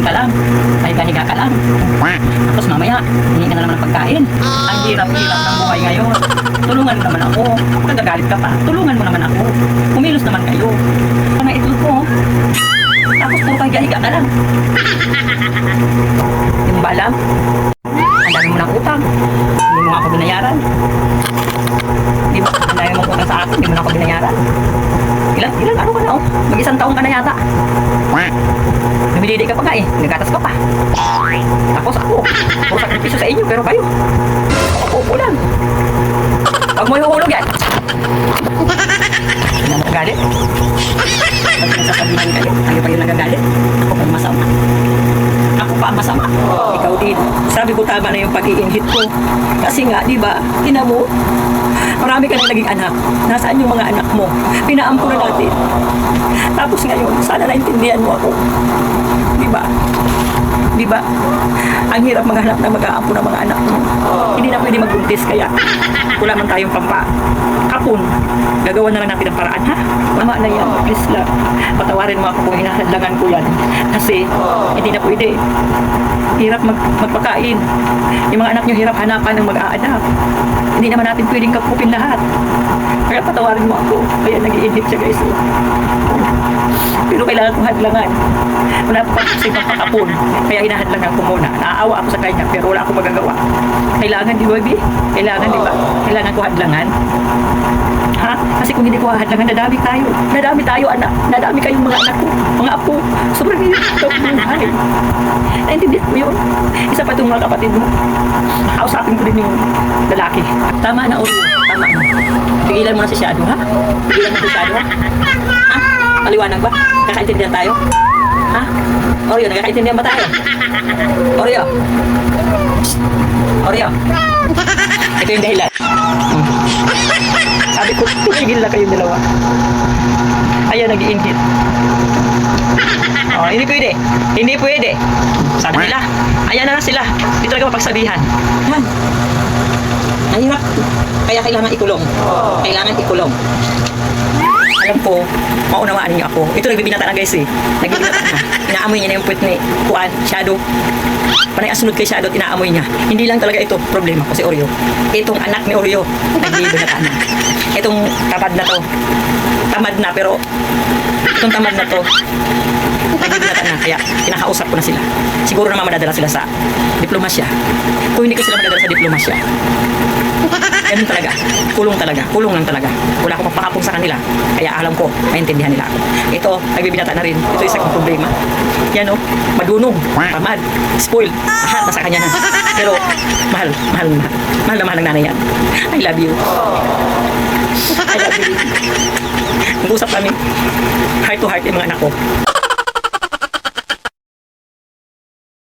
ka lang, pahiga-higa ka lang. Tapos mamaya, hindi ka na naman ng pagkain. Ang hirap-hirap ng buhay ngayon. Tulungan mo naman ako. Nagagalit ka pa. Tulungan mo naman ako. Kumilos naman kayo. Mga itlog ko. Tapos puro pahiga-higa ka lang. Yung balang, ang dami mo ng utang. Hindi mo ako binayaran. Ang dami mong utang sa akin, hindi mo na ako binayaran. Ilan, ano ka na oh? Mag-isang taong ka na yata. Namilili ka pa nga eh, nagatas ka pa. Tapos ako, puro sakripisyo sa inyo, pero kayo, ako lang. Huwag mo ihuhulog yan. Hindi mo nagagalit. Pag nagsasabihan kayo, tayo pa yung nagagalit. Ako pa ang masama. Ako pa ang masama. Ikaw din. Sabi ko tama na yung pag-iinhit ko. Kasi nga, di ba, tinan mo, marami ka na naging anak. Nasaan yung mga anak mo? Pinaampo na natin. Tapos ngayon, sana naintindihan mo ako. Di ba? Di ba? Ang hirap maghanap na mag-aampo ng mga anak mo. Hindi na pwede magbuntis kaya wala man tayong kapon. Gagawa na lang natin ang paraan, ha? Mama na yan, please lang. Patawarin mo ako kung hinahadlangan ko yan. Kasi hindi na pwede. Hirap magpakain. Yung mga anak nyo hirap hanapan ng mag-aanak. Hindi naman natin pwedeng kapupin lahat. Kaya patawarin mo ako. Kaya nag-i-edit siya guys. Pero kailangan kong hadlangan. Wala pa kasi magpakapon. Kaya hinahadlangan ko muna. Naaawa ako sa kanya pero wala akong magagawa. Kailangan, di ba, Bi? Kailangan, di ba? Kailangan ko hadlangan. Ha? Kasi kung hindi ko hadlangan, nadami tayo. Nadami tayo, anak. Nadami kayong mga anak ko. Mga apo. Sobrang hirap ito buhay. Naintindihan mo yun? Isa pa itong mga kapatid mo. Nakausapin ko din yung lalaki. Tama na, Oreo. Tama na. Pigilan mo na si Shadow, ha? Pigilan mo si Shadow, ha? Ha? Maliwanag ba? Kakaintindihan tayo? Ha? Oreo, nagkakaintindihan ba tayo? Oreo. Oreo. Ito yung dahilan. Sabi ko, tumigil na kayong dalawa. Ayan, nag-iinhit. Oh, hindi pwede. Hindi pwede. Sabi nila, ayan na sila. Hindi talaga mapagsabihan. Yan. Ang hirap. Kaya kailangan ikulong. Kailangan ikulong. Alam ko, maunawaan niyo ako. Ito nagbibinata na guys eh. Nagbibinata na. Inaamoy niya na yung puwet ni Kuan, Shadow. Panay asunod kay Shadow at inaamoy niya. Hindi lang talaga ito problema ko si Oreo. Itong anak ni Oreo, nagbibinata na. Itong tamad na to. Tamad na pero itong tamad na to, nagbibinata na. Kaya kinakausap ko na sila. Siguro naman madadala sila sa diplomasya. Kung hindi ko sila madadala sa diplomasya, ganun talaga. Kulong talaga. Kulong lang talaga. Wala akong mapakapong sa kanila. Kaya alam ko, maintindihan nila ako. Ito, nagbibinata na rin. Ito isa kong problema. Yan o, madunog, tamad, spoiled. Lahat nasa kanya na. Pero, mahal na mahal ng nanay yan. I love you. I love you. Mag-usap kami. Heart to heart yung mga anak ko.